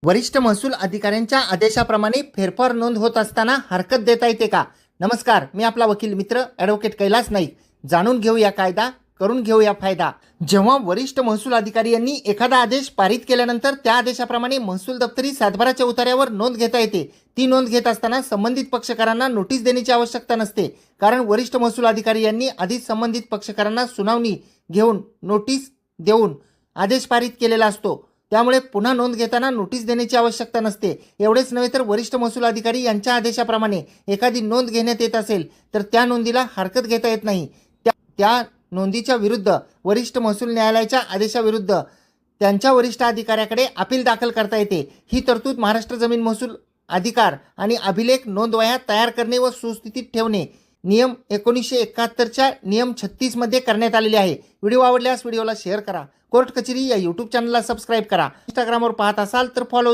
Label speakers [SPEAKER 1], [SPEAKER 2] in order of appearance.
[SPEAKER 1] वरिष्ठ महसूल अधिकाऱ्यांच्या आदेशाप्रमाणे फेरफार नोंद होत असताना हरकत देता येते का? नमस्कार, मी आपला वकील मित्र ॲडव्होकेट कैलास नाईक. जाणून घेऊया कायदा, करून घेऊया फायदा. जेव्हा वरिष्ठ महसूल अधिकारी यांनी एखादा आदेश पारित केल्यानंतर त्या आदेशाप्रमाणे महसूल दप्तरी सातबाराच्या उतार्यावर नोंद घेता येते. ती नोंद घेत असताना संबंधित पक्षकारांना नोटीस देण्याची आवश्यकता नसते, कारण वरिष्ठ महसूल अधिकारी यांनी आधीच संबंधित पक्षकारांना सुनावणी घेऊन नोटीस देऊन आदेश पारित केलेला असतो. त्यामुळे पुन्हा नोंद घेताना नोटीस देण्याची आवश्यकता नसते. एवढेच नव्हे तर वरिष्ठ महसूल अधिकारी यांच्या आदेशाप्रमाणे एखादी नोंद घेण्यात येत असेल तर त्या नोंदीला हरकत घेता येत नाही. त्या नोंदीच्या विरुद्ध वरिष्ठ महसूल न्यायालयाच्या आदेशाविरुद्ध त्यांच्या वरिष्ठ अधिकाऱ्याकडे अपील दाखल करता येते. ही तरतूद महाराष्ट्र जमीन महसूल अधिकार आणि अभिलेख नोंदवह्या तयार करणे व सुस्थितीत ठेवणे नियम 1971च्या नियम 36 मध्ये करण्यात आलेली आहे. व्हिडिओ आवडल्यास व्हिडिओला शेअर करा. कोर्ट कचेरी या यूट्यूब चॅनलला सबस्क्राईब करा. इंस्टाग्रामवर पाहत असाल तर फॉलो